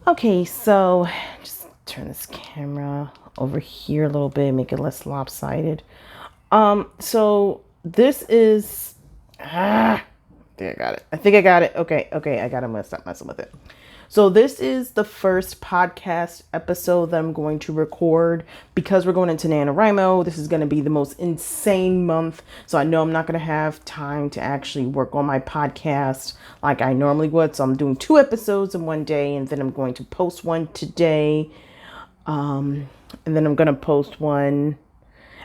Okay, so just turn this camera over here a little bit, make it less lopsided. So this is I think I got it. Okay, I got it. I'm gonna stop messing with it. So this is the first podcast episode that I'm going to record because we're going into Nanowrimo. This is going to be the most insane month. So I know I'm not going to have time to actually work on my podcast like I normally would. So I'm doing 2 episodes in one day, and then I'm going to post one today. And then I'm going to post one.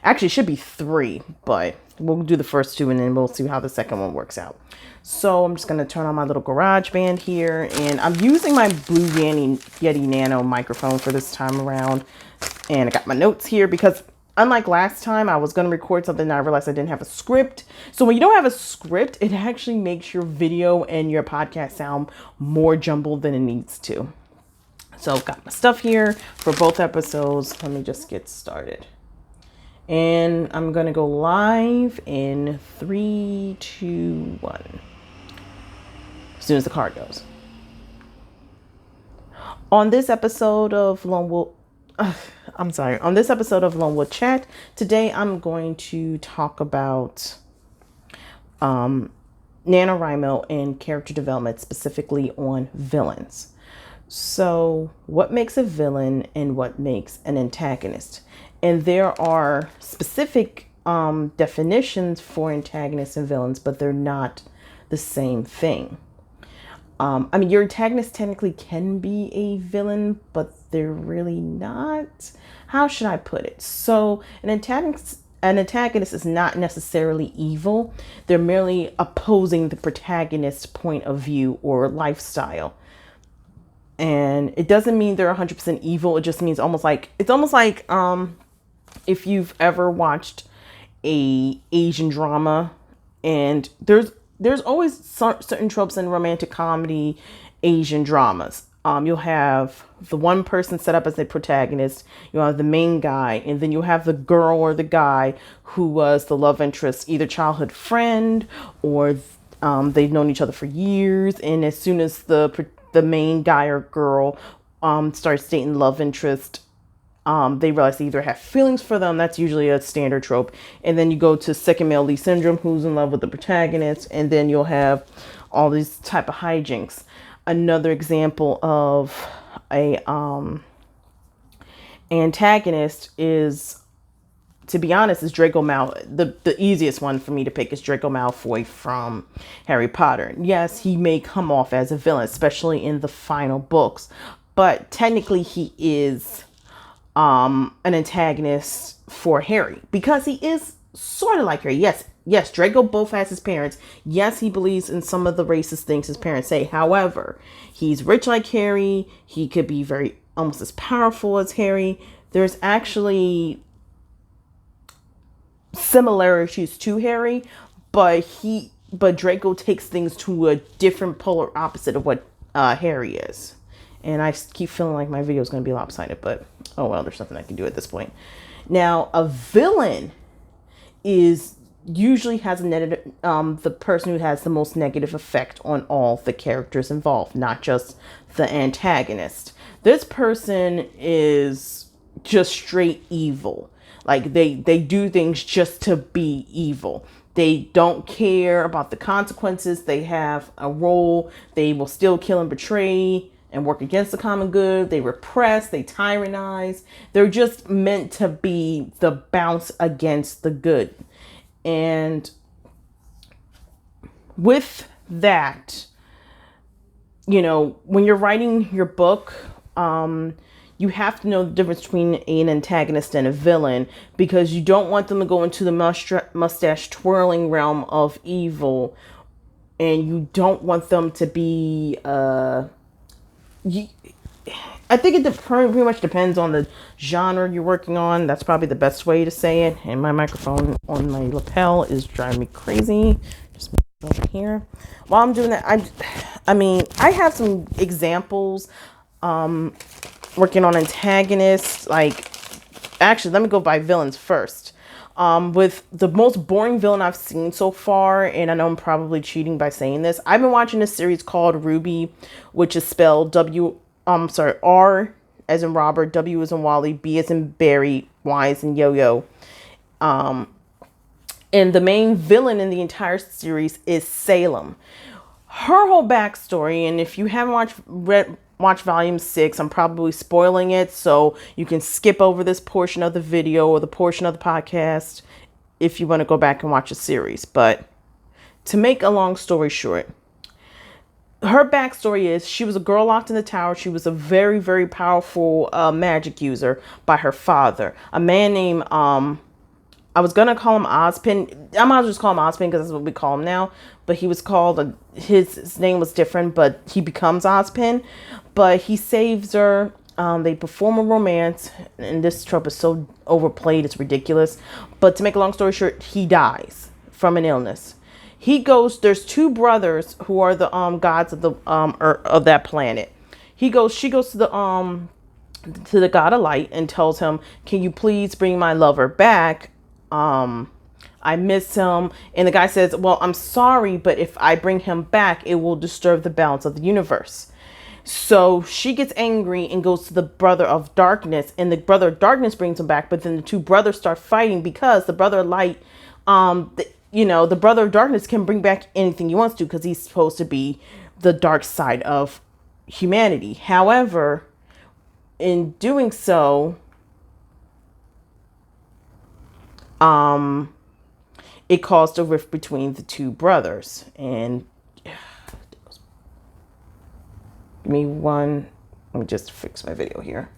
Actually, it should be 3, but we'll do the first 2 and then we'll see how the second one works out. So I'm just going to turn on my little garage band here, and I'm using my Blue Yeti Nano microphone for this time around. And I got my notes here because unlike last time, I was going to record something and I realized I didn't have a script. So when you don't have a script, it actually makes your video and your podcast sound more jumbled than it needs to. So I've got my stuff here for both episodes. Let me just get started. And I'm going to go live in 3, 2, 1. As soon as the card goes. On this episode of Lonewood Chat, today I'm going to talk about Nanowrimo and character development, specifically on villains. So, what makes a villain and what makes an antagonist? And there are specific definitions for antagonists and villains, but they're not the same thing. Your antagonist technically can be a villain, but they're really not. How should I put it? So an antagonist is not necessarily evil. They're merely opposing the protagonist's point of view or lifestyle. And it doesn't mean they're 100% evil. It just means it's almost like if you've ever watched a Asian drama, and there's always certain tropes in romantic comedy Asian dramas. You'll have the one person set up as the protagonist, you'll have the main guy, and then you'll have the girl or the guy who was the love interest, either childhood friend or they've known each other for years. And as soon as the main guy or girl starts dating love interest, they realize they either have feelings for them. That's usually a standard trope. And then you go to second male lead syndrome, who's in love with the protagonist, and then you'll have all these type of hijinks. Another example of a antagonist is, to be honest, is Draco Malfoy. The easiest one for me to pick is Draco Malfoy from Harry Potter. Yes, he may come off as a villain, especially in the final books, but technically he is an antagonist for Harry because he is sort of like Harry. Yes, Draco both has his parents. Yes, he believes in some of the racist things his parents say. However, he's rich like Harry. He could be very almost as powerful as Harry. There's actually similarities to Harry, but Draco takes things to a different polar opposite of what Harry is. And I keep feeling like my video is going to be lopsided, but oh well, there's nothing I can do at this point. Now, a villain usually has the person who has the most negative effect on all the characters involved, not just the antagonist. This person is just straight evil. Like they do things just to be evil. They don't care about the consequences. They have a role. They will still kill and betray and work against the common good. They repress, they tyrannize. They're just meant to be the bounce against the good. And with that, when you're writing your book, you have to know the difference between an antagonist and a villain, because you don't want them to go into the mustache twirling realm of evil, and you don't want them to be I think it pretty much depends on the genre you're working on. That's probably the best way to say it. And my microphone on my lapel is driving me crazy. Just move it over here. While I'm doing that, I have some examples working on antagonists. Actually, let me go by villains first. With the most boring villain I've seen so far, and I know I'm probably cheating by saying this, I've been watching a series called Ruby, which is spelled sorry, R as in Robert, W as in Wally, B as in Barry, Y as in Yo-Yo. And the main villain in the entire series is Salem. Her whole backstory, and if you haven't watched volume 6, I'm probably spoiling it, so you can skip over this portion of the video or the portion of the podcast if you want to go back and watch the series. But to make a long story short, her backstory is she was a girl locked in the tower. She was a very, very powerful magic user by her father, a man named I was gonna call him Ozpin. I might as well just call him Ozpin because that's what we call him now. But he was called his name was different, but he becomes Ozpin. But he saves her. They perform a romance, and this trope is so overplayed, it's ridiculous. But to make a long story short, he dies from an illness. There's two brothers who are the gods of the of that planet. She goes to the god of light and tells him, "Can you please bring my lover back? I miss him." And the guy says, "Well, I'm sorry, but if I bring him back, it will disturb the balance of the universe." So she gets angry and goes to the brother of darkness, and the brother of darkness brings him back. But then the two brothers start fighting because the brother of light, the brother of darkness can bring back anything he wants to because he's supposed to be the dark side of humanity. However, in doing so, it caused a rift between the two brothers. And give me one. Let me just fix my video here.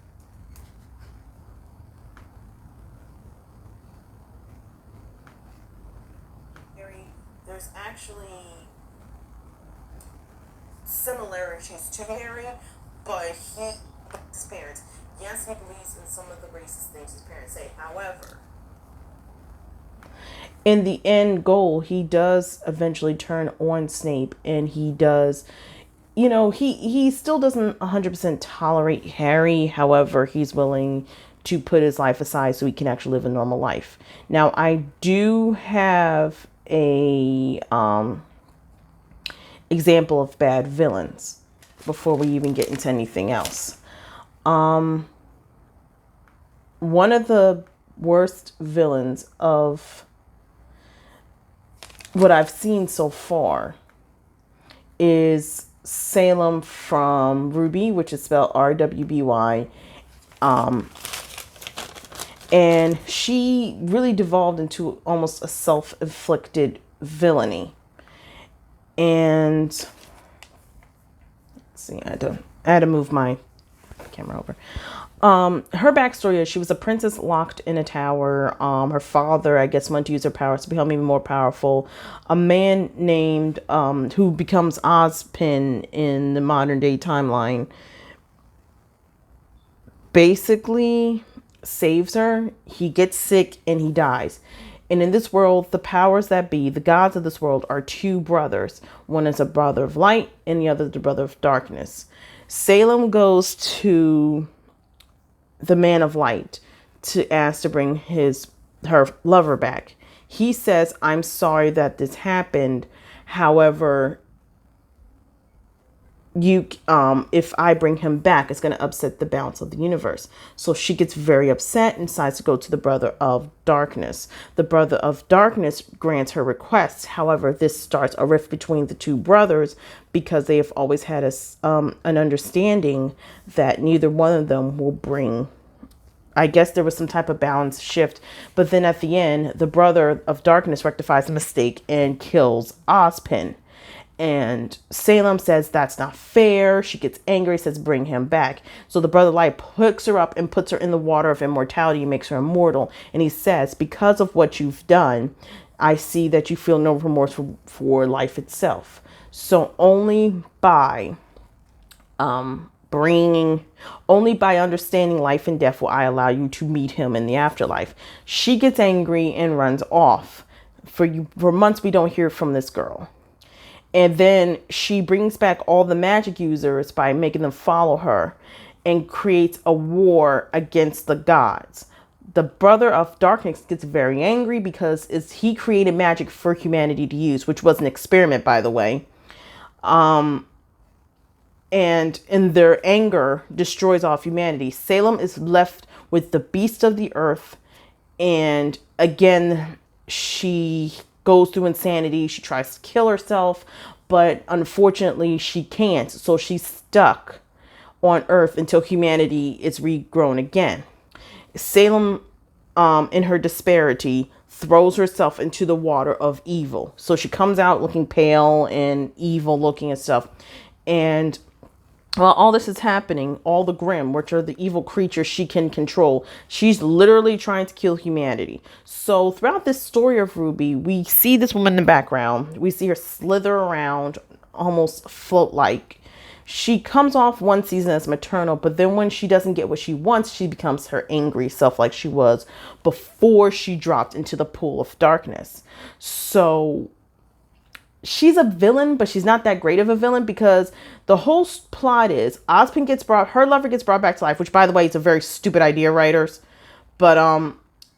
There's actually similarities to Harry, but his parents. Yes, he believes in some of the racist things his parents say. However, in the end goal, he does eventually turn on Snape, and he does, he still doesn't 100% tolerate Harry. However, he's willing to put his life aside so he can actually live a normal life. Now, I do have a example of bad villains before we even get into anything else. One of the worst villains of what I've seen so far is Salem from Ruby, which is spelled RWBY. And she really devolved into almost a self-inflicted villainy. And let's see, I had to move my camera over. Her backstory is she was a princess locked in a tower. Her father, I guess, wanted to use her powers to become even more powerful. A man named, who becomes Ozpin in the modern day timeline, basically saves her. He gets sick and he dies. And in this world, the powers that be, the gods of this world, are two brothers. One is a brother of light and the other is the brother of darkness. Salem goes to the man of light to ask to bring her lover back. He says, "I'm sorry that this happened. However, if I bring him back, it's going to upset the balance of the universe." So she gets very upset and decides to go to the brother of darkness. The brother of darkness grants her requests. However, this starts a rift between the two brothers because they have always had an understanding that neither one of them will bring. I guess there was some type of balance shift, but then at the end, the brother of darkness rectifies the mistake and kills Ozpin. And Salem says that's not fair. She gets angry, says bring him back. So the brother light picks her up and puts her in the water of immortality and makes her immortal. And he says, because of what you've done, I see that you feel no remorse for life itself. So only by understanding life and death will I allow you to meet him in the afterlife. She gets angry and runs off. For months, we don't hear from this girl. And then she brings back all the magic users by making them follow her and creates a war against the gods. The brother of darkness gets very angry because he created magic for humanity to use, which was an experiment, by the way. and in their anger destroys all of humanity. Salem is left with the beast of the earth, and again she goes through insanity. She tries to kill herself, but unfortunately she can't, so she's stuck on earth until humanity is regrown again. Salem, in her disparity, throws herself into the water of evil. So she comes out looking pale and evil looking and stuff. And while all this is happening, all the Grimm, which are the evil creatures she can control, she's literally trying to kill humanity. So throughout this story of Ruby, we see this woman in the background. We see her slither around, almost float like. She comes off one season as maternal, but then when she doesn't get what she wants, she becomes her angry self like she was before she dropped into the pool of darkness. So she's a villain, but she's not that great of a villain, because the whole plot is Ozpin her lover gets brought back to life, which by the way is a very stupid idea, writers. But and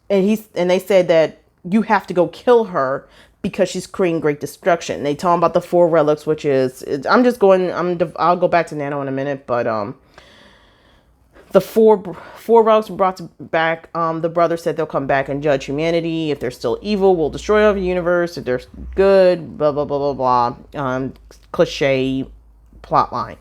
they said that you have to go kill her because she's creating great destruction. They tell him about the 4 relics, which is, I'll go back to Nano in a minute, but the four relics were brought back. The brother said they'll come back and judge humanity. If they're still evil, we'll destroy all the universe. If they're good, blah blah blah blah blah. Cliche plot line.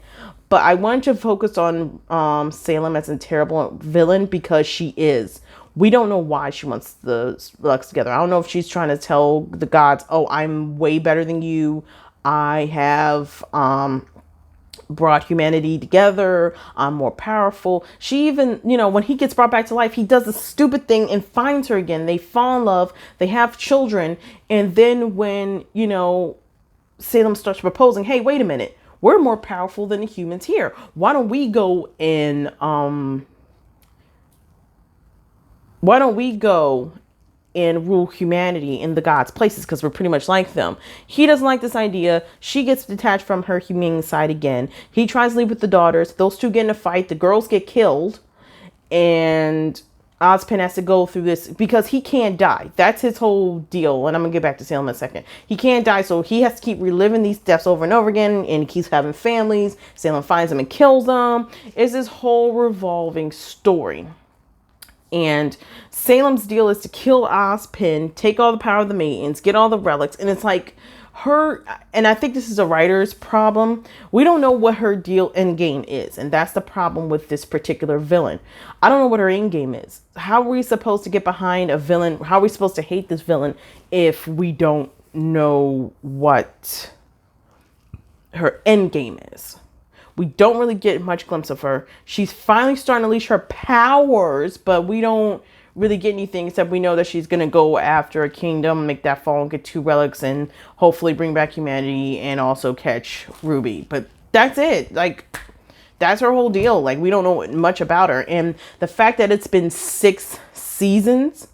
But I want to focus on Salem as a terrible villain, because she is. We don't know why she wants the relics together. I don't know if she's trying to tell the gods, oh, I'm way better than you. I have brought humanity together. I'm more powerful. She even, when he gets brought back to life, he does a stupid thing and finds her again. They fall in love. They have children. And then when, Salem starts proposing, hey, wait a minute. We're more powerful than the humans here. Why don't we go and, rule humanity in the gods' places, because we're pretty much like them. He doesn't like this idea. She gets detached from her humane side again. He tries to leave with the daughters. Those two get in a fight. The girls get killed. And Ozpin has to go through this because he can't die. That's his whole deal. And I'm going to get back to Salem in a second. He can't die, so he has to keep reliving these deaths over and over again. And he keeps having families. Salem finds them and kills them. It's this whole revolving story. And Salem's deal is to kill Ozpin, take all the power of the maidens, get all the relics. And it's like her, and I think this is a writer's problem. We don't know what her end game is. And that's the problem with this particular villain. I don't know what her end game is. How are we supposed to get behind a villain? How are we supposed to hate this villain if we don't know what her end game is? We don't really get much glimpse of her. She's finally starting to unleash her powers, but we don't really get anything except we know that she's going to go after a kingdom, make that fall and get 2 relics and hopefully bring back humanity and also catch Ruby. But that's it. Like, that's her whole deal. Like, we don't know much about her. And the fact that it's been 6 seasons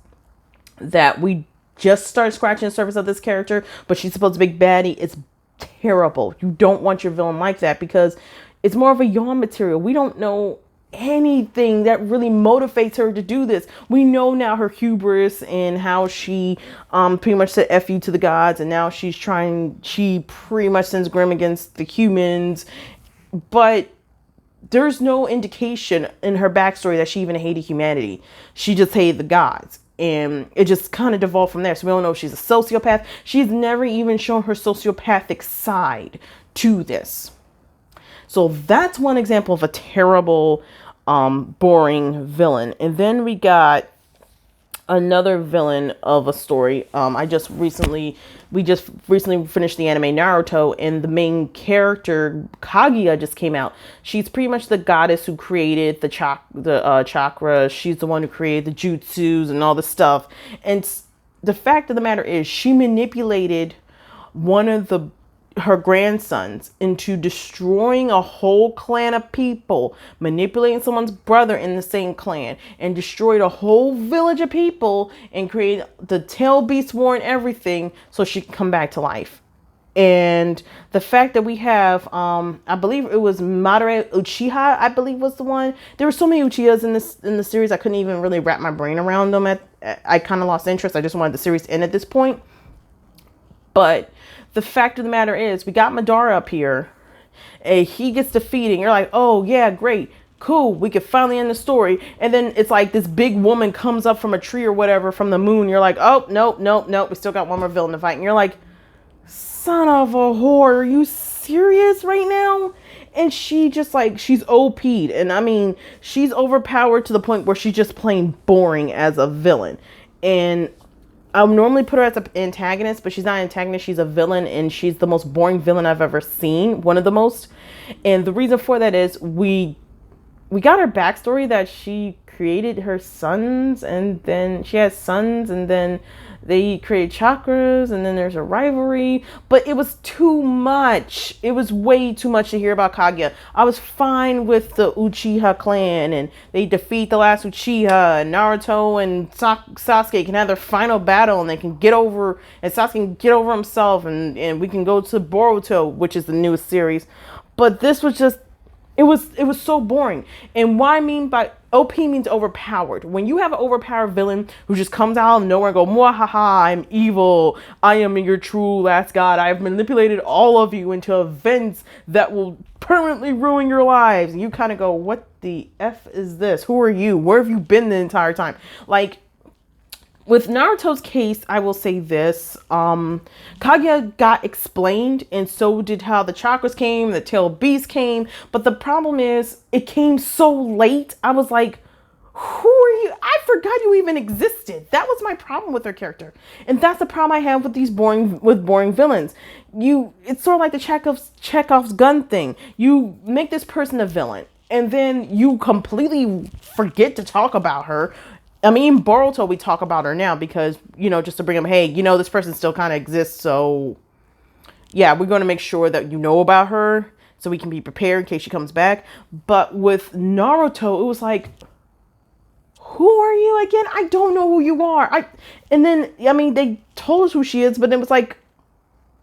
that we just started scratching the surface of this character, but she's supposed to be big baddie, it's terrible. You don't want your villain like that, because it's more of a yawn material. We don't know anything that really motivates her to do this. We know now her hubris and how she pretty much said F you to the gods, and now she pretty much sends Grimm against the humans. But there's no indication in her backstory that she even hated humanity. She just hated the gods. And it just kind of devolved from there. So we don't know if she's a sociopath. She's never even shown her sociopathic side to this. So that's one example of a terrible, boring villain. And then we got another villain of a story. We just recently finished the anime Naruto, and the main character Kaguya just came out. She's pretty much the goddess who created the chakra. She's the one who created the jutsus and all the stuff. And the fact of the matter is, she manipulated one of her grandsons into destroying a whole clan of people, manipulating someone's brother in the same clan, and destroyed a whole village of people and created the tail beast war and everything so she can come back to life. And the fact that we have, I believe it was Madara Uchiha, I believe was the one. There were so many Uchihas in the series, I couldn't even really wrap my brain around them. I kind of lost interest. I just wanted the series to end at this point. But the fact of the matter is, we got Madara up here. And he gets defeated. And you're like, oh yeah, great. Cool, we could finally end the story. And then it's like this big woman comes up from a tree or whatever from the moon. You're like, oh, nope, nope, nope. We still got one more villain to fight. And you're like, son of a whore, are you serious right now? And she just like, she's OP'd. And I mean, she's overpowered to the point where she's just plain boring as a villain. And I would normally put her as an antagonist, but she's not an antagonist. She's a villain, and she's the most boring villain I've ever seen. One of the most. And the reason for that is we got her backstory that she created her sons, and then she has sons, and then they create chakras, and then there's a rivalry. But it was too much. It was way too much to hear about Kaguya. I was fine with the Uchiha clan, and they defeat the last Uchiha, and Naruto and Sasuke can have their final battle, and they can get over, and Sasuke can get over himself, and we can go to Boruto, which is the newest series. But this was just, it was so boring. And what I mean by OP means overpowered. When you have an overpowered villain who just comes out of nowhere and go, "Mwahaha, I'm evil. I am your true last god. I've manipulated all of you into events that will permanently ruin your lives." And you kind of go, what the F is this? Who are you? Where have you been the entire time? Like, with Naruto's case, I will say this. Kaguya got explained, and so did how the chakras came, the tail beast came. But the problem is, it came so late. I was like, who are you? I forgot you even existed. That was my problem with her character. And that's the problem I have with these boring villains. It's sort of like the Chekhov's gun thing. You make this person a villain, and then you completely forget to talk about her. I mean, Boruto, we talk about her now because, just to bring them, hey, this person still kind of exists. So, yeah, we're going to make sure that you know about her so we can be prepared in case she comes back. But with Naruto, it was like, who are you again? I don't know who you are. And then, they told us who she is, but it was like,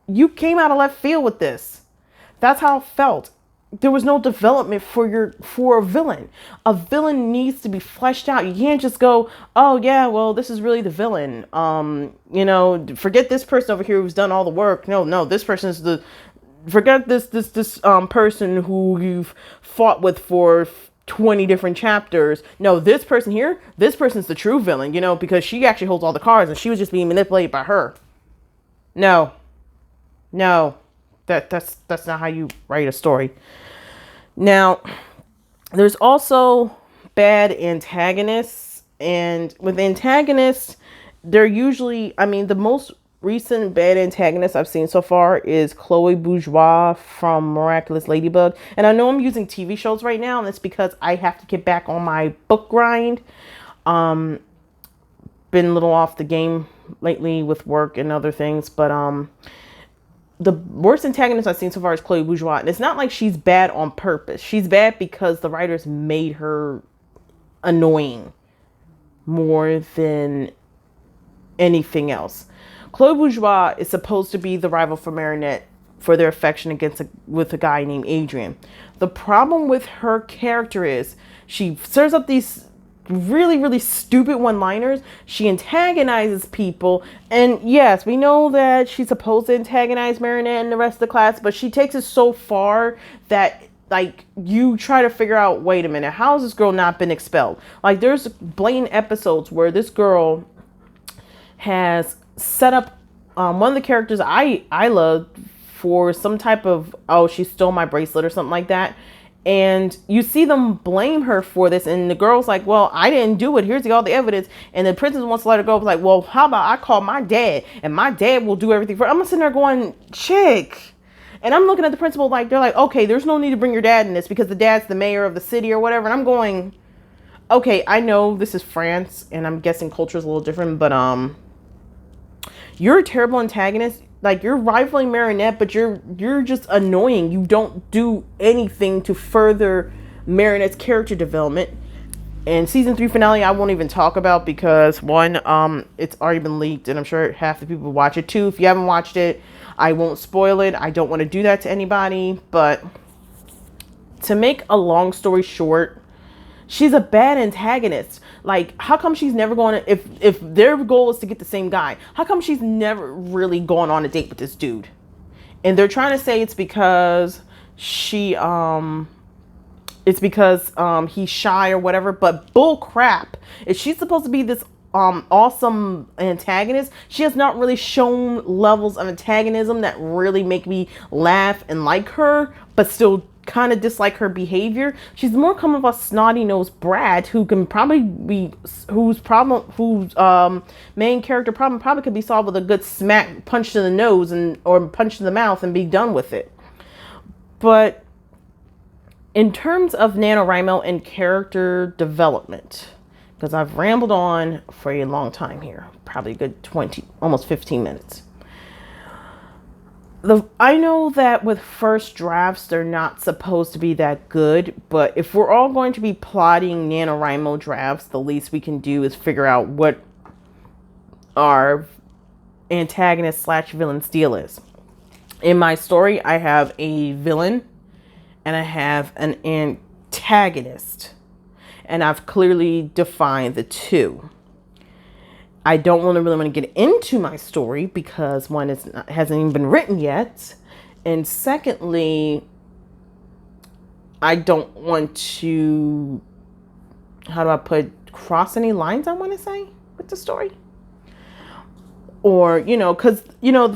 you came out of left field with this. That's how it felt. There was no development for a villain. A villain needs to be fleshed out. You can't just go, oh yeah, well, this is really the villain. Forget this person over here who's done all the work. No, this person is forget this person who you've fought with for 20 different chapters. No, this person here, this person's the true villain, because she actually holds all the cards and she was just being manipulated by her. No. That's not how you write a story. Now, there's also bad antagonists, and with antagonists, they're usually, the most recent bad antagonist I've seen so far is Chloe Bourgeois from Miraculous Ladybug. And I know I'm using TV shows right now, and it's because I have to get back on my book grind. Been a little off the game lately with work and other things, but the worst antagonist I've seen so far is Chloe Bourgeois. And it's not like she's bad on purpose. She's bad because the writers made her annoying more than anything else. Chloe Bourgeois is supposed to be the rival for Marinette for their affection with a guy named Adrian. The problem with her character is she stirs up these really, really stupid one-liners. She antagonizes people, and yes, we know that she's supposed to antagonize Marinette and the rest of the class, but she takes it so far that you try to figure out, wait a minute, how has this girl not been expelled? There's blatant episodes where this girl has set up one of the characters I love for some type of, she stole my bracelet or something like that. And you see them blame her for this. And the girl's like, well, I didn't do it. Here's all the evidence. And the princess wants to let her go. Like, well, how about I call my dad and my dad will do everything for her. I'm sitting there going, chick. And I'm looking at the principal like, they're like, okay, there's no need to bring your dad in this because the dad's the mayor of the city or whatever. And I'm going, okay, I know this is France and I'm guessing culture is a little different, but you're a terrible antagonist. You're rivaling Marinette, but you're just annoying. You don't do anything to further Marinette's character development. And season 3 finale, I won't even talk about because one, it's already been leaked, and I'm sure half the people watch it too. If you haven't watched it, I won't spoil it. I don't want to do that to anybody. But to make a long story short, she's a bad antagonist. How come she's never going to, if their goal is to get the same guy, how come she's never really gone on a date with this dude? And they're trying to say it's because she it's because he's shy or whatever. But bull crap, if she's supposed to be this awesome antagonist, she has not really shown levels of antagonism that really make me laugh and like her, but still kind of dislike her behavior. She's more come of a snotty-nosed brat who can probably be whose main character problem probably could be solved with a good smack punch to the nose and or punch to the mouth and be done with it. But in terms of NaNoWriMo and character development, because I've rambled on for a long time here, probably a good 20, almost 15 minutes. I know that with first drafts, they're not supposed to be that good, but if we're all going to be plotting NaNoWriMo drafts, the least we can do is figure out what our antagonist / villain's deal is. In my story, I have a villain and I have an antagonist, and I've clearly defined the two. I don't really want to get into my story because one, hasn't even been written yet. And secondly, I don't want to, how do I put, cross any lines I want to say with the story. Or, because,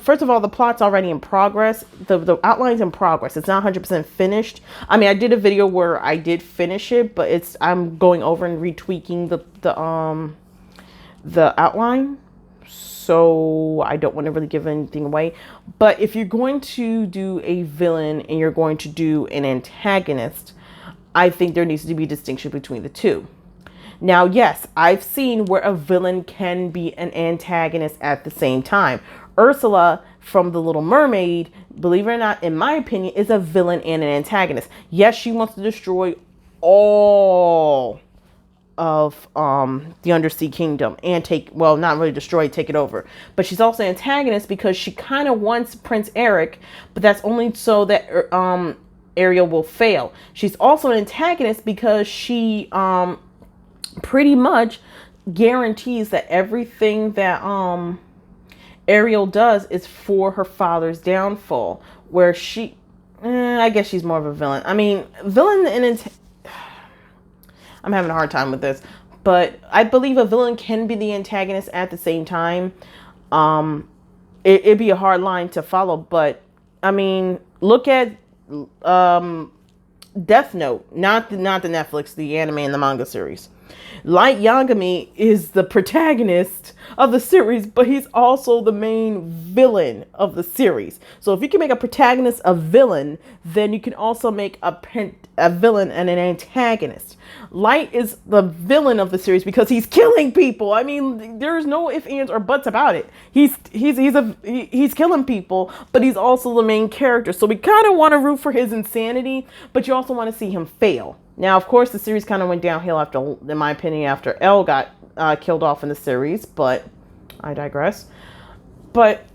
first of all, the plot's already in progress. The outline's in progress. It's not 100% finished. I mean, I did a video where I did finish it, but I'm going over and retweaking the outline, so I don't want to really give anything away. But if you're going to do a villain and you're going to do an antagonist, I think there needs to be a distinction between the two. Now, yes, I've seen where a villain can be an antagonist at the same time. Ursula from The Little Mermaid, believe it or not, in my opinion, is a villain and an antagonist. Yes, she wants to destroy all of the undersea kingdom and not really destroy, take it over. But she's also an antagonist because she kind of wants Prince Eric, but that's only so that Ariel will fail. She's also an antagonist because she pretty much guarantees that everything that Ariel does is for her father's downfall, where I guess she's more of a villain. I mean, villain and I'm having a hard time with this, but I believe a villain can be the antagonist at the same time. It'd be a hard line to follow, but I mean, look at Death Note, not the Netflix, the anime and the manga series. Light Yagami is the protagonist of the series, but he's also the main villain of the series. So if you can make a protagonist a villain, then you can also make a villain and an antagonist. Light is the villain of the series because he's killing people. I mean, there's no ifs, ands, or buts about it. He's killing people, but he's also the main character. So we kind of want to root for his insanity, but you also want to see him fail. Now, of course, the series kind of went downhill in my opinion, after Elle got killed off in the series, but I digress. But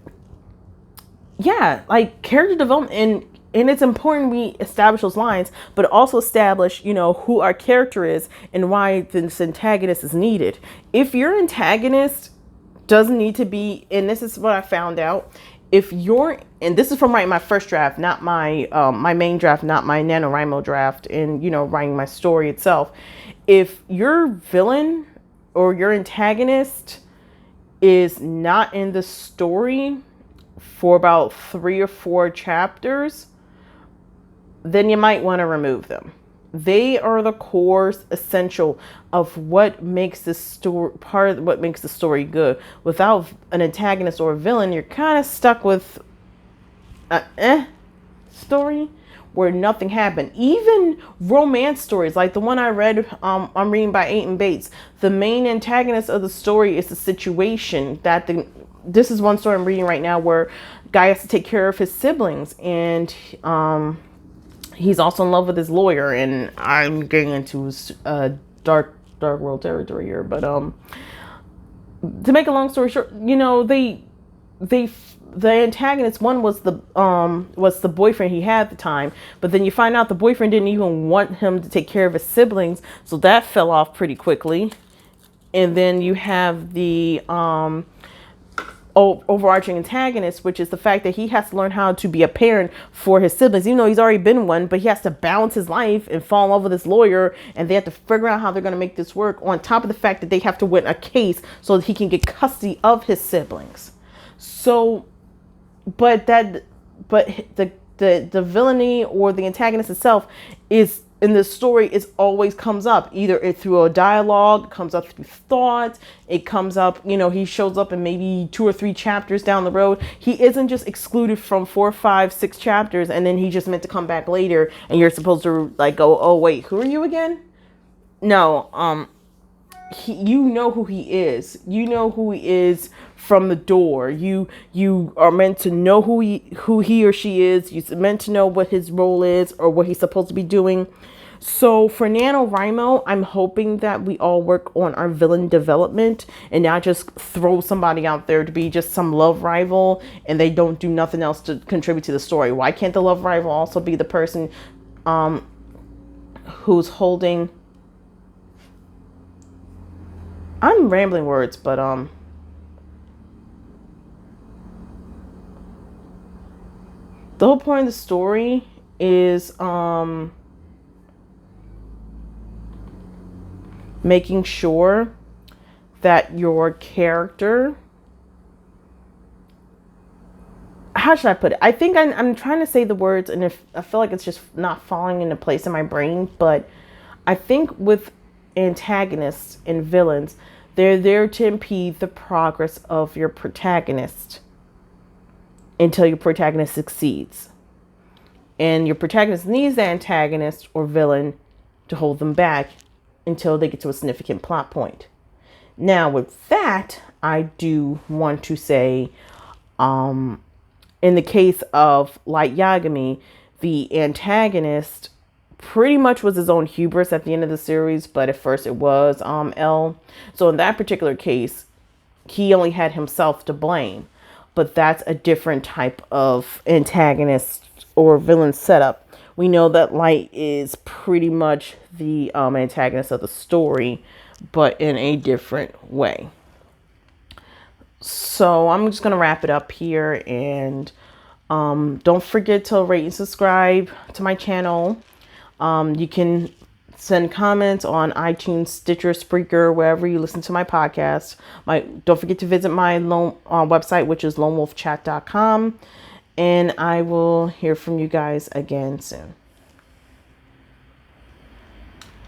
yeah, like character development, and it's important we establish those lines, but also establish, who our character is and why this antagonist is needed. If your antagonist doesn't need to be, and this is what I found out, and this is from writing my first draft, not my my main draft, not my NaNoWriMo draft, and writing my story itself. If your villain or your antagonist is not in the story for about 3 or 4 chapters, then you might want to remove them. They are the core essential of what makes the story, part of what makes the story good. Without an antagonist or a villain, you're kind of stuck with a story where nothing happened. Even romance stories like the one I read, I'm reading by Aiton Bates. The main antagonist of the story is the situation that this is one story I'm reading right now where guy has to take care of his siblings, and he's also in love with his lawyer, and I'm getting into dark world territory here. But to make a long story short, the antagonist one was the boyfriend he had at the time, but then you find out the boyfriend didn't even want him to take care of his siblings, so that fell off pretty quickly. And then you have the overarching antagonist, which is the fact that he has to learn how to be a parent for his siblings, even though he's already been one, but he has to balance his life and fall in love with this lawyer, and they have to figure out how they're going to make this work, on top of the fact that they have to win a case so that he can get custody of his siblings. So, but the villainy or the antagonist itself is, in this story, is always comes up either through a dialogue, comes up through thought, it comes up, he shows up in maybe 2 or 3 chapters down the road. He isn't just excluded from 4, 5, 6 chapters and then he just meant to come back later and you're supposed to like go, oh wait, who are you again? No, you know who he is. You know who he is from the door. You are meant to know who he or she is. You're meant to know what his role is or what he's supposed to be doing. So for Nanowrimo, I'm hoping that we all work on our villain development and not just throw somebody out there to be just some love rival and they don't do nothing else to contribute to the story. Why can't the love rival also be the person who's holding... I'm rambling words, but the whole point of the story is making sure that your character, how should I put it? I think I'm trying to say the words and if I feel like it's just not falling into place in my brain, but I think with antagonists and villains, they're there to impede the progress of your protagonist until your protagonist succeeds. And your protagonist needs the antagonist or villain to hold them back until they get to a significant plot point. Now, with that, I do want to say, in the case of Light Yagami, the antagonist pretty much was his own hubris at the end of the series, but at first it was L. So in that particular case, he only had himself to blame, but that's a different type of antagonist or villain setup. We know that Light is pretty much the antagonist of the story, but in a different way. So I'm just going to wrap it up here, and don't forget to rate and subscribe to my channel. You can send comments on iTunes, Stitcher, Spreaker, wherever you listen to my podcast. Don't forget to visit my website, which is lonewolfchat.com. And I will hear from you guys again soon.